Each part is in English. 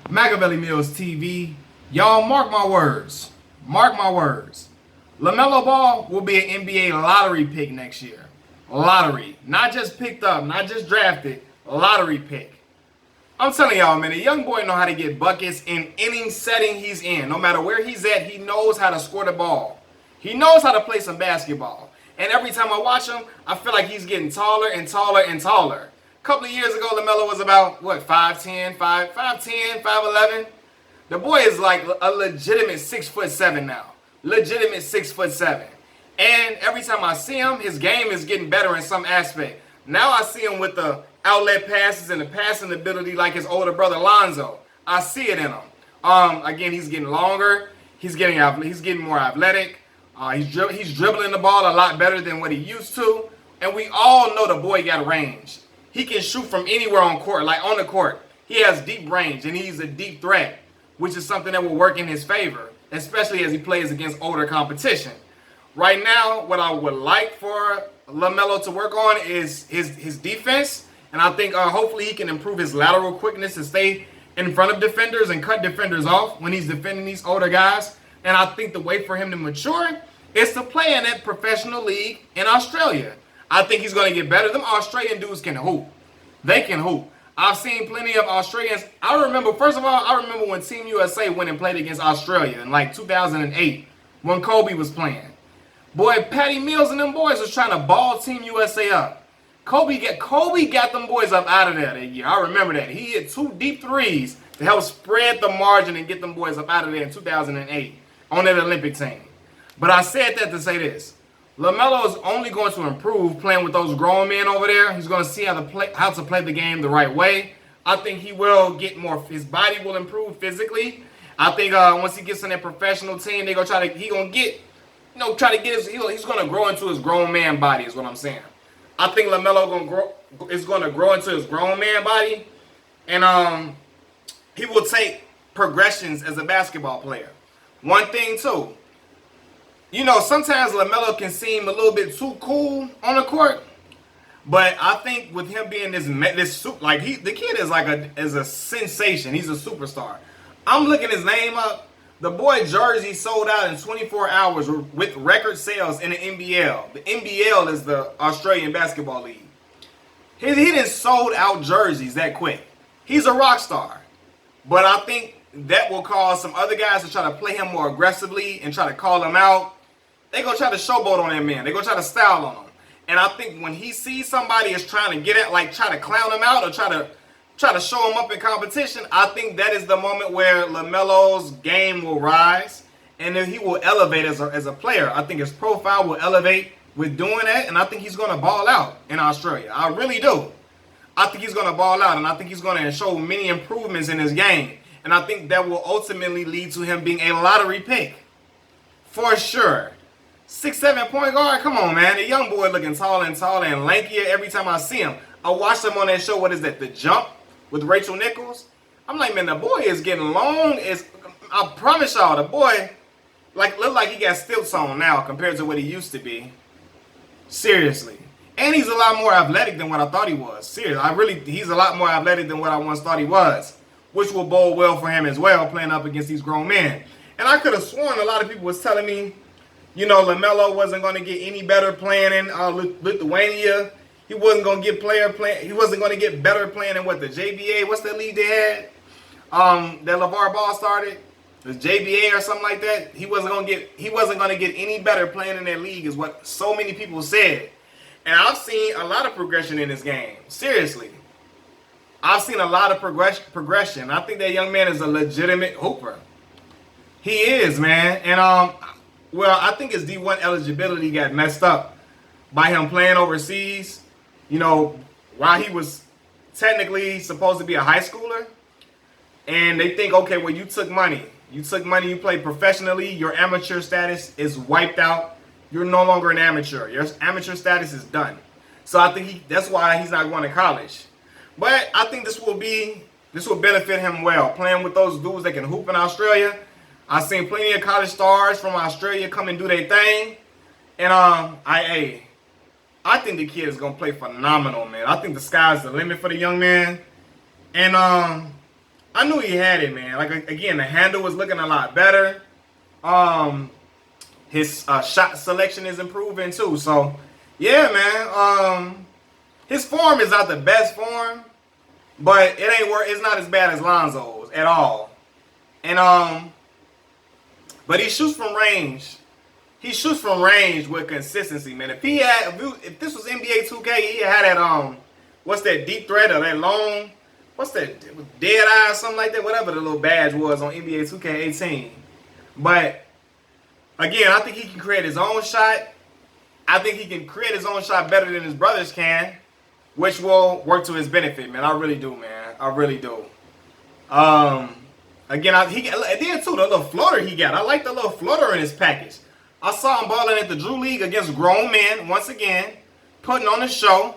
Machiavelli Mills TV. Y'all mark my words. Mark my words. LaMelo Ball will be an NBA lottery pick next year. Lottery. Not just picked up, not just drafted. Lottery pick. I'm telling y'all, man, the young boy know how to get buckets in any setting he's in. No matter where he's at, he knows how to score the ball. He knows how to play some basketball. And every time I watch him, I feel like he's getting taller and taller and taller. A couple of years ago, LaMelo was about, 5'10", 5'11". The boy is like a legitimate 6'7" now. Legitimate 6'7". And every time I see him, his game is getting better in some aspect. Now I see him with the outlet passes and the passing ability like his older brother Lonzo. I see it in him. Again, he's getting longer. He's getting more athletic. He's dribbling the ball a lot better than what he used to. And we all know the boy got range. He can shoot from anywhere on court, like on the court. He has deep range and he's a deep threat, which is something that will work in his favor, especially as he plays against older competition. Right now, what I would like for LaMelo to work on is his defense. And I think hopefully he can improve his lateral quickness to stay in front of defenders and cut defenders off when he's defending these older guys. And I think the way for him to mature is to play in that professional league in Australia. I think he's going to get better. Them Australian dudes can hoop. They can hoop. I've seen plenty of Australians. First of all, I remember when Team USA went and played against Australia in like 2008 when Kobe was playing. Boy, Patty Mills and them boys was trying to ball Team USA up. Kobe got them boys up out of there that year. I remember that. He hit 2 deep threes to help spread the margin and get them boys up out of there in 2008 on that Olympic team. But I said that to say this. LaMelo is only going to improve playing with those grown men over there. He's going to see how to play the game the right way. I think he will get more. His body will improve physically. I think once he gets in that professional team, he's going to grow into his grown man body is what I'm saying. I think LaMelo is going to grow into his grown man body, and he will take progressions as a basketball player. One thing too, sometimes LaMelo can seem a little bit too cool on the court, but I think with him being the kid is a sensation. He's a superstar. I'm looking his name up. The boy jersey sold out in 24 hours with record sales in the NBL. The NBL is the Australian Basketball League. He didn't sold out jerseys that quick. He's a rock star. But I think that will cause some other guys to try to play him more aggressively and try to call him out. They're going to try to showboat on that man. They're going to try to style on him. And I think when he sees somebody is trying to get at, try to clown him out or try to show him up in competition, I think that is the moment where LaMelo's game will rise and then he will elevate as a player. I think his profile will elevate with doing that, and I think he's going to ball out in Australia. I really do. I think he's going to ball out, and I think he's going to show many improvements in his game. And I think that will ultimately lead to him being a lottery pick. For sure. 6'7" point guard? Come on, man. The young boy looking taller and lankier every time I see him. I watched him on that show, what is that, The Jump with Rachel Nichols? I'm like, man, the boy is getting long. I promise y'all, the boy look like he got stilts on now compared to what he used to be. Seriously. And he's a lot more athletic than what I thought he was. Seriously, he's a lot more athletic than what I once thought he was, which will bode well for him as well, playing up against these grown men. And I could have sworn a lot of people was telling me, LaMelo wasn't going to get any better playing in Lithuania. He wasn't going to get He wasn't going to get better playing in the JBA. What's that league they had? That LeVar Ball started, the JBA or something like that. He wasn't going to get any better playing in that league, is what so many people said. And I've seen a lot of progression in this game. Seriously. I've seen a lot of progression. I think that young man is a legitimate hooper. He is, man. And I think his D1 eligibility got messed up by him playing overseas, while he was technically supposed to be a high schooler. And they think, okay, well, you took money. You played professionally. Your amateur status is wiped out. You're no longer an amateur. Your amateur status is done. So I think that's why he's not going to college. But I think this will benefit him well, playing with those dudes that can hoop in Australia. I've seen plenty of college stars from Australia come and do their thing. And I think the kid is going to play phenomenal, man. I think the sky's the limit for the young man. And I knew he had it, man. Like again, the handle was looking a lot better. His shot selection is improving too. So yeah, man. His form is not the best form, but it ain't work. It's not as bad as Lonzo's at all. And but he shoots from range. He shoots from range with consistency, man. If this was NBA 2K, he had that what's that deep threat or that long, what's that dead eye or something like that, whatever the little badge was on NBA 2K18. But again, I think he can create his own shot. I think he can create his own shot better than his brothers can, which will work to his benefit, man. I really do, man. I really do. Again, then too, the little floater he got. I like the little floater in his package. I saw him balling at the Drew League against grown men once again, putting on a show.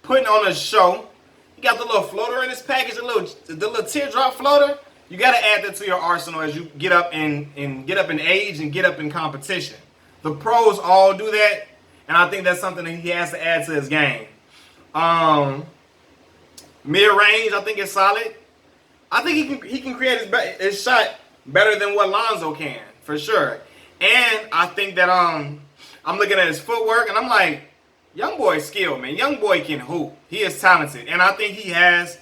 He got the little floater in his package, the little teardrop floater. You got to add that to your arsenal as you get up in age and get up in competition. The pros all do that, and I think that's something that he has to add to his game. Mid-range, I think is solid. I think he can create his shot better than what Lonzo can, for sure. And I think that I'm looking at his footwork, and I'm like, young boy's skilled, man. Young boy can hoop. He is talented, and I think he has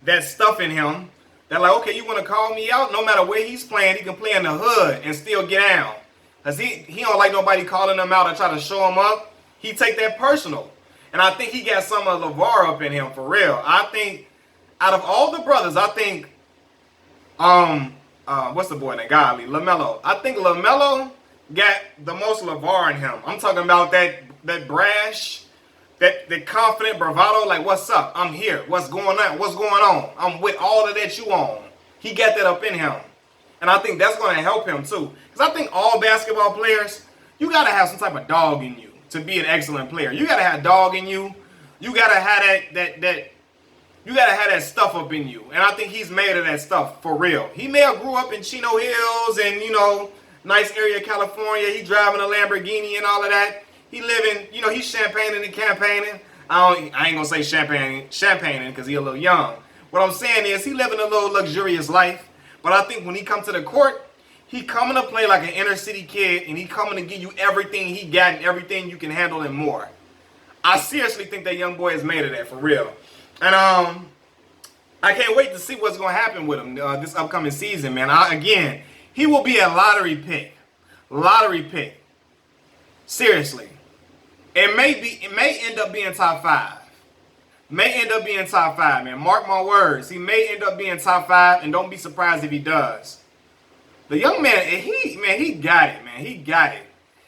that stuff in him that, like, okay, you want to call me out? No matter where he's playing, he can play in the hood and still get down. Because he don't like nobody calling him out or try to show him up. He take that personal. And I think he got some of LeVar up in him, for real. I think out of all the brothers, I think, what's the boy name? Godly, LaMelo. I think LaMelo got the most LeVar in him. I'm talking about that brash, that confident bravado, like, what's up? I'm here. What's going on? What's going on? I'm with all of that you on. He got that up in him. And I think that's going to help him, too. Because I think all basketball players, you got to have some type of dog in you to be an excellent player. You got to have dog in you. You got to have you got to have that stuff up in you. And I think he's made of that stuff, for real. He may have grew up in Chino Hills and, nice area of California. He driving a Lamborghini and all of that. He living, he's champagning and campaigning. I ain't going to say champagning because he a little young. What I'm saying is he living a little luxurious life. But I think when he come to the court, he coming to play like an inner city kid, and he coming to give you everything he got and everything you can handle and more. I seriously think that young boy is made of that, for real. And I can't wait to see what's going to happen with him this upcoming season, man. Again, he will be a lottery pick. Lottery pick. Seriously. It may end up being top 5. May end up being top 5, man. Mark my words. He may end up being top 5, and don't be surprised if he does. The young man, he got it, man. He got it.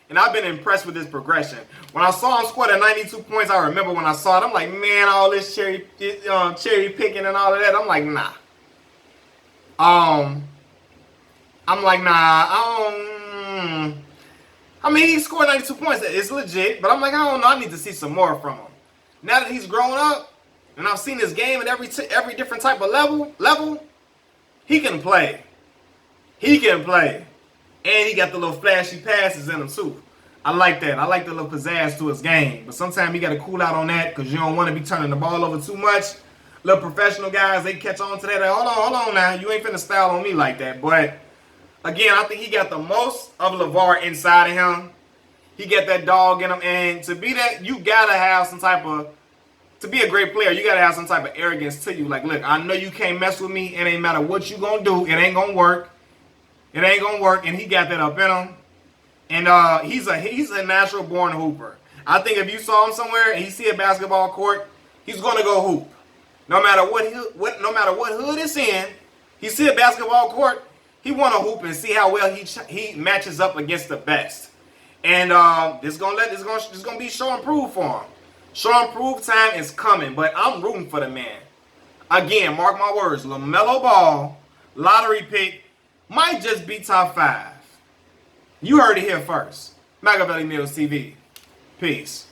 And I've been impressed with his progression. When I saw him score at 92 points, I remember when I saw it, I'm like, man, all this cherry picking and all of that. I'm like, nah. I mean, he scored 92 points. It's legit, but I'm like, I don't know. I need to see some more from him. Now that he's grown up, and I've seen his game at every different type of level, he can play. He can play. And he got the little flashy passes in him, too. I like that. I like the little pizzazz to his game. But sometimes you got to cool out on that because you don't want to be turning the ball over too much. Little professional guys, they catch on to that. Like, hold on now. You ain't finna style on me like that. But, again, I think he got the most of LeVar inside of him. He got that dog in him. And to be that, you got to have some type of, to be a great player, you got to have some type of arrogance to you. Like, look, I know you can't mess with me. It ain't matter what you going to do. It ain't going to work. It ain't going to work. And he got that up in him. And he's a natural born hooper. I think if you saw him somewhere and you see a basketball court, he's going to go hoop. No matter what hood it's in, he see a basketball court, he want to hoop and see how well he matches up against the best. And this gonna be show and prove for him. Show and prove time is coming, but I'm rooting for the man. Again, mark my words, LaMelo Ball, lottery pick, might just be top 5. You heard it here first. Machiavelli Mills TV. Peace.